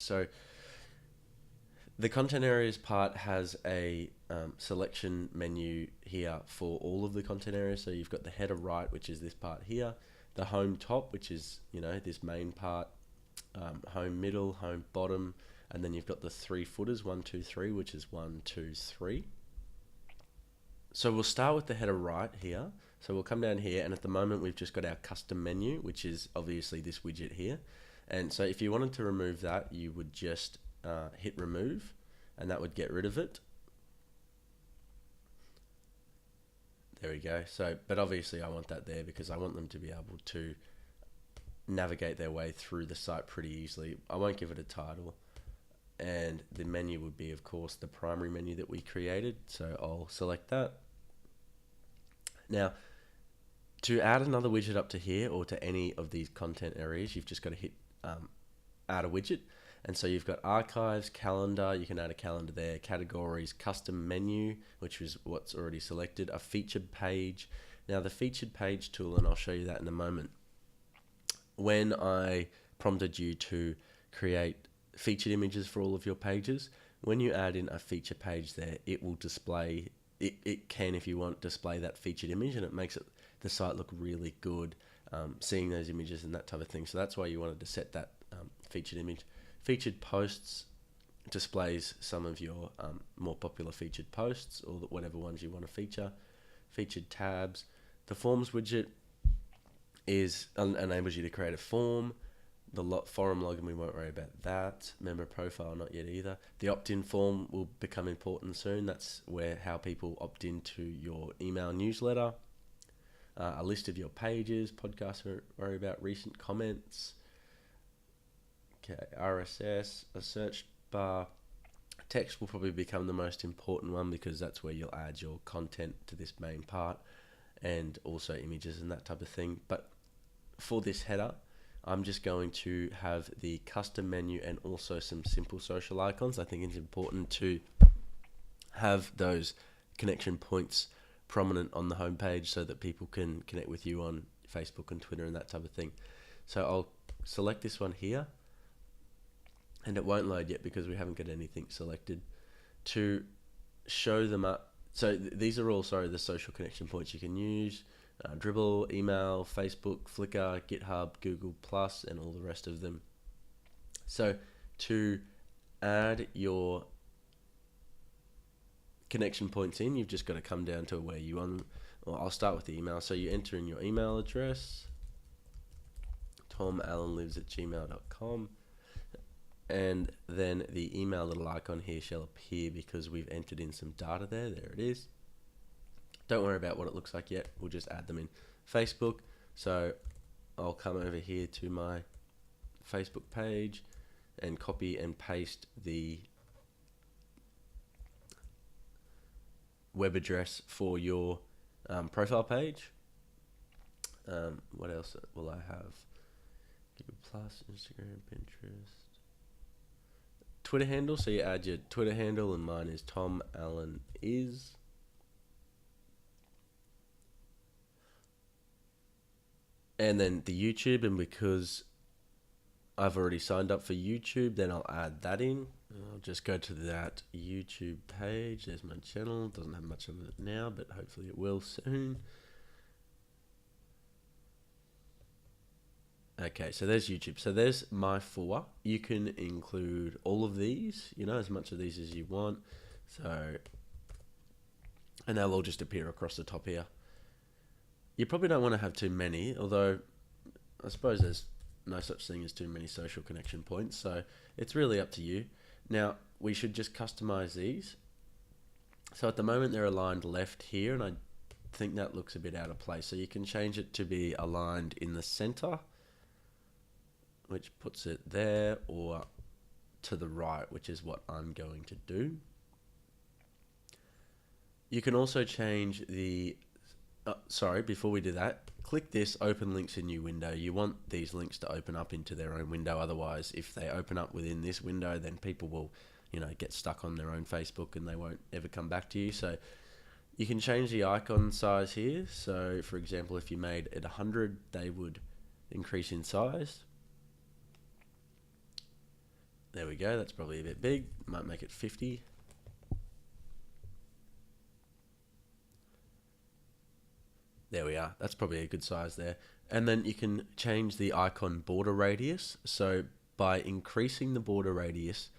So the content areas part has a selection menu here for all of the content areas. So you've got the header right, which is this part here, the home top, which is, this main part, home middle, home bottom, and then you've got the three footers, 1, 2, 3, which is 1, 2, 3. So we'll start with the header right here. So we'll come down here, and at the moment we've just got our custom menu, which is obviously this widget here. And so if you wanted to remove that, you would just hit remove, and that would get rid of it. There we go. So, but obviously I want that there because I want them to be able to navigate their way through the site pretty easily. I won't give it a title, and the menu would be, of course, the primary menu that we created. So I'll select that. Now, to add another widget up to here or to any of these content areas, you've just got to hit add a widget. And so you've got archives, calendar, you can add a calendar there, categories, custom menu, which is what's already selected, a featured page. Now the featured page tool, and I'll show you that in a moment. When I prompted you to create featured images for all of your pages, when you add in a feature page there, it will display, it can, if you want, display that featured image, and it makes the site look really good, seeing those images and that type of thing. So that's why you wanted to set that featured image. Featured posts displays some of your more popular featured posts, or whatever ones you want to feature. Featured tabs. The forms widget enables you to create a form. The forum login, we won't worry about that. Member profile, not yet either. The opt-in form will become important soon. That's how people opt into your email newsletter. A list of your pages, podcasts, worry about recent comments. Okay, RSS, a search bar. Text will probably become the most important one because that's where you'll add your content to this main part, and also images and that type of thing. But for this header, I'm just going to have the custom menu and also some simple social icons. I think it's important to have those connection points prominent on the homepage so that people can connect with you on Facebook and Twitter and that type of thing. So I'll select this one here, and it won't load yet because we haven't got anything selected to show them up. So these are all, the social connection points you can use. Dribble, email, Facebook, Flickr, GitHub, Google+, and all the rest of them. So to add your connection points in, you've just got to come down to where you want. Well, I'll start with the email. So you enter in your email address, tomallenlives@gmail.com, and then the email little icon here shall appear because we've entered in some data there. There it is. Don't worry about what it looks like yet. We'll just add them in. Facebook. So I'll come over here to my Facebook page and copy and paste the web address for your profile page. What else will I have? Google Plus, Instagram, Pinterest, Twitter handle. So you add your Twitter handle, and mine is Tom Allen is. And then the YouTube, and because I've already signed up for YouTube, then I'll add that in. I'll just go to that YouTube page. There's my channel. Doesn't have much of it now, but hopefully it will soon. Okay, so there's YouTube. So there's my 4. You can include all of these, as much of these as you want. So, and they'll all just appear across the top here. You probably don't want to have too many, although I suppose there's no such thing as too many social connection points. So it's really up to you. Now, we should just customize these. So at the moment they're aligned left here, and I think that looks a bit out of place. So you can change it to be aligned in the center, which puts it there, or to the right, which is what I'm going to do. You can also change the, before we do that, click this open links in new window. You want these links to open up into their own window. Otherwise, if they open up within this window, then people will, get stuck on their own Facebook and they won't ever come back to you. So you can change the icon size here. So for example, if you made it 100, they would increase in size. There we go. That's probably a bit big. Might make it 50. There we are. That's probably a good size there. And then you can change the icon border radius. So by increasing the border radius,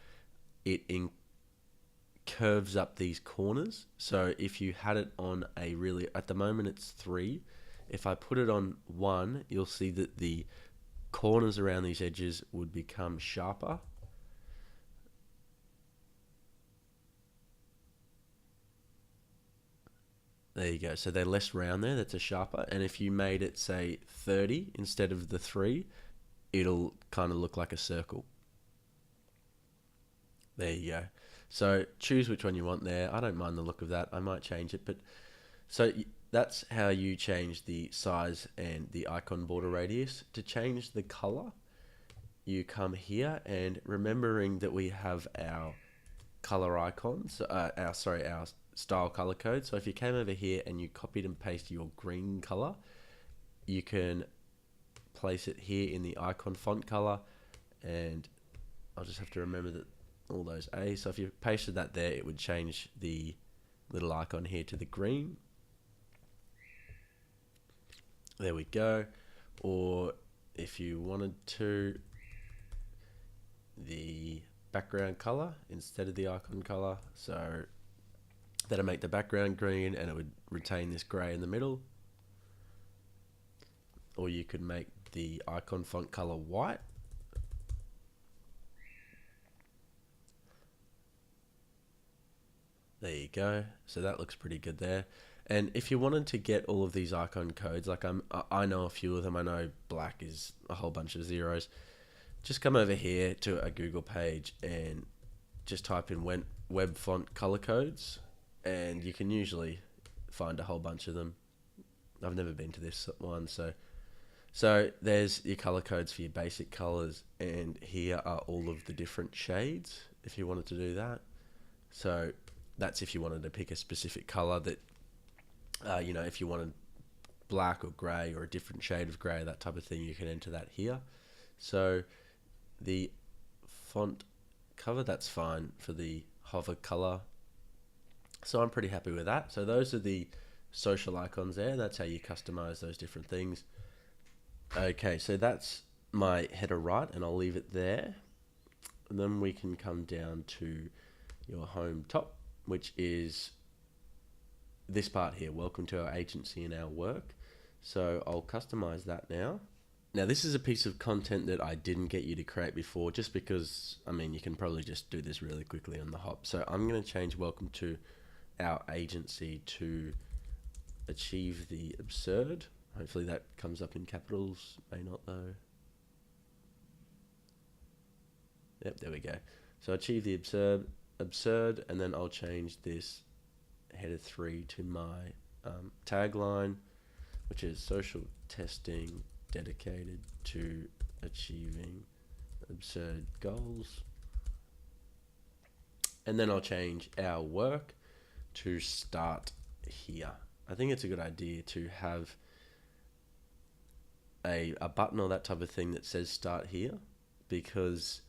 it curves up these corners. So if you had it on a really, at the moment it's 3. If I put it on 1, you'll see that the corners around these edges would become sharper. There you go. So they're less round there. That's a sharper. And if you made it, say, 30 instead of the 3, it'll kind of look like a circle. There you go. So choose which one you want there. I don't mind the look of that. I might change it. But so that's how you change the size and the icon border radius. To change the color, you come here, and remembering that we have our color icons, our style color code. So if you came over here and you copied and pasted your green color, you can place it here in the icon font color, and I'll just have to remember that all those A. So if you pasted that there, it would change the little icon here to the green. There we go. Or if you wanted to, the background color instead of the icon color, so that'll make the background green and it would retain this gray in the middle. Or you could make the icon font color white. There you go. So that looks pretty good there. And if you wanted to get all of these icon codes, like I know a few of them. I know black is a whole bunch of zeros. Just come over here to a Google page and just type in web font color codes, and you can usually find a whole bunch of them. I've never been to this one, so there's your color codes for your basic colors, and here are all of the different shades if you wanted to do that. So that's if you wanted to pick a specific color that, if you wanted black or gray or a different shade of gray, that type of thing, you can enter that here. So the font cover, that's fine for the hover color. So I'm pretty happy with that. So those are the social icons there. That's how you customize those different things. Okay, so that's my header right, and I'll leave it there. And then we can come down to your home top, which is this part here. Welcome to our agency and our work. So I'll customize that now. Now this is a piece of content that I didn't get you to create before, just because, you can probably just do this really quickly on the hop. So I'm going to change welcome to our agency to achieve the absurd. Hopefully that comes up in capitals, may not though. Yep, there we go. So achieve the absurd, and then I'll change this header 3 to my tagline, which is social testing dedicated to achieving absurd goals. And then I'll change our work to start here. I think it's a good idea to have a button or that type of thing that says start here, because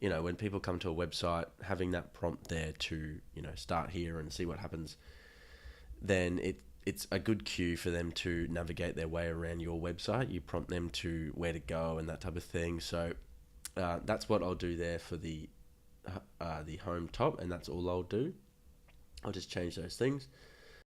when people come to a website, having that prompt there to start here and see what happens, then it's a good cue for them to navigate their way around your website. You prompt them to where to go and that type of thing. So that's what I'll do there for the home top, and that's all I'll do. I'll just change those things.